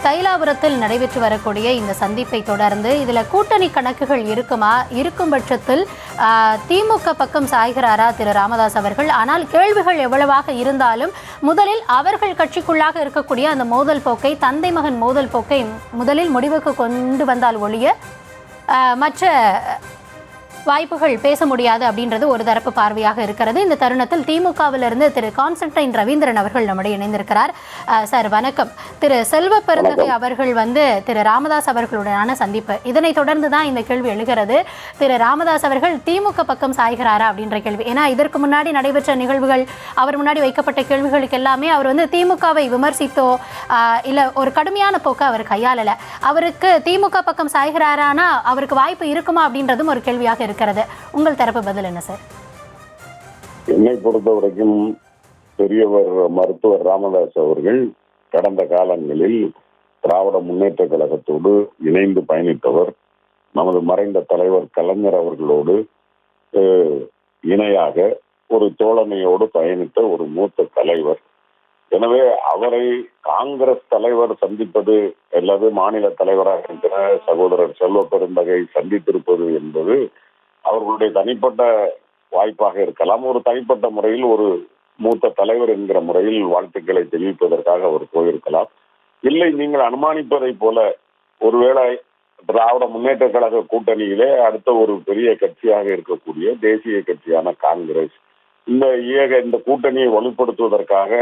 தைலாபுரத்தில் நடைபெற்று வரக்கூடிய இந்த சந்திப்பை தொடர்ந்து இதில் கூட்டணி கணக்குகள் இருக்குமா? இருக்கும் பட்சத்தில் திமுக பக்கம் சாய்கிறாரா திரு ராமதாஸ் அவர்கள்? ஆனால் கேள்விகள் எவ்வளவாக இருந்தாலும் முதலில் அவர்கள் கட்சிக்குள்ளாக இருக்கக்கூடிய அந்த மோதல் போக்கை, தந்தை மகன் மோதல் போக்கை முதலில் முடிவுக்கு கொண்டு வந்தால் ஒழிய மற்ற வாய்ப்புகள் பேச முடியாது அப்படின்றது ஒரு தரப்பு பார்வையாக இருக்கிறது. இந்த தருணத்தில் திமுகவிலிருந்து திரு கான்ஸ்டன்டைன் ரவீந்திரன் அவர்கள் நம்முடைய இணைந்திருக்கிறார். சார் வணக்கம். திரு செல்வ பெருந்தகை அவர்கள் திரு ராமதாஸ் அவர்களுடனான சந்திப்பு, இதனை தொடர்ந்து தான் இந்த கேள்வி எழுகிறது. திரு ராமதாஸ் அவர்கள் திமுக பக்கம் சாய்கிறாரா அப்படின்ற கேள்வி. ஏன்னா இதற்கு முன்னாடி நடைபெற்ற நிகழ்வுகள், அவர் முன்னாடி வைக்கப்பட்ட கேள்விகளுக்கு எல்லாமே அவர் திமுகவை விமர்சித்தோ இல்லை ஒரு கடுமையான போக்கு அவர் கையாளலை. அவருக்கு திமுக பக்கம் சாய்கிறாரானா அவருக்கு வாய்ப்பு இருக்குமா அப்படின்றதும் ஒரு கேள்வியாக இருக்கிறது. உங்கள் தரப்பு பதில் என்ன சார்? என்னை பொறுத்த வரைக்கும் பெரியவர் மருத்துவர் ராமதாஸ் அவர்கள் கடந்த காலங்களில் திராவிட முன்னேற்ற கழகத்தோடு இணைந்து பயணித்தவர். நமது மறைந்த தலைவர் கலைஞர் அவர்களோடு இணையாக ஒரு தோழமையோடு பயணித்த ஒரு மூத்த தலைவர். எனவே அவரை காங்கிரஸ் தலைவர் சந்திப்பது அல்லது மாநில தலைவராக இருக்கிற சகோதரர் செல்வ பெருந்தகை சந்தித்திருப்பது என்பது அவர்களுடைய தனிப்பட்ட வாய்ப்பாக இருக்கலாம். ஒரு தனிப்பட்ட முறையில் ஒரு மூத்த தலைவர் என்கிற முறையில் வாழ்த்துக்களை தெரிவிப்பதற்காக அவர் போயிருக்கலாம். இல்லை, நீங்கள் அனுமானிப்பதை போல ஒருவேளை திராவிட முன்னேற்ற கழக கூட்டணியிலே அடுத்த ஒரு பெரிய கட்சியாக இருக்கக்கூடிய தேசிய கட்சியான காங்கிரஸ் இந்த கூட்டணியை வலுப்படுத்துவதற்காக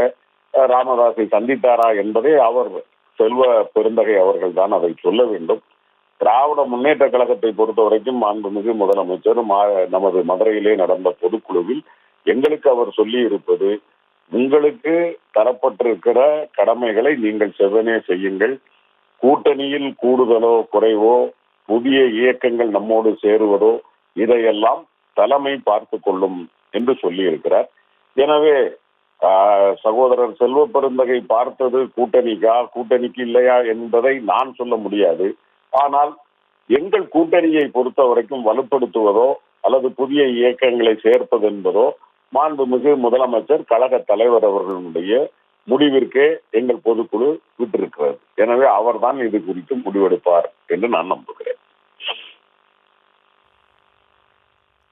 ராமதாஸை சந்தித்தாரா என்பதை அவர் செல்வ பெருந்தகை அவர்கள் தான் அதை சொல்ல வேண்டும். திராவிட முன்னேற்ற கழகத்தை பொறுத்த வரைக்கும் மாண்புமிகு முதலமைச்சர் நமது மதுரையிலே நடந்த பொதுக்குழுவில் எங்களுக்கு அவர் சொல்லி இருப்பது, உங்களுக்கு தரப்பட்டிருக்கிற கடமைகளை நீங்கள் செவ்வனே செய்யுங்கள், கூட்டணியில் கூடுதலோ குறைவோ புதிய இயக்கங்கள் நம்மோடு சேருவதோ இதையெல்லாம் தலைமை பார்த்து கொள்ளும் என்று சொல்லி இருக்கிறார். எனவே சகோதரர் செல்வ பெருந்தகை பார்த்தது கூட்டணிக்கு இல்லையா என்பதை நான் சொல்ல முடியாது. ஆனால் எங்கள் கூட்டணியை பொறுத்த வரைக்கும் வலுப்படுத்துவதோ அல்லது புதிய இயக்கங்களை சேர்ப்பது என்பதோ மாண்புமிகு முதலமைச்சர் கழக தலைவர் அவர்களுடைய முடிவிற்கே எங்கள் பொதுக்குழு விட்டிருக்கிறது. எனவே அவர்தான் இது குறித்து முடிவெடுப்பார் என்று நான் நம்புகிறேன்.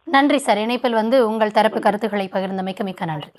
நன்றி சார். இணைப்பில் உங்கள் தரப்பு கருத்துக்களை பகிர்ந்தமைக்கு மிக்க நன்றி.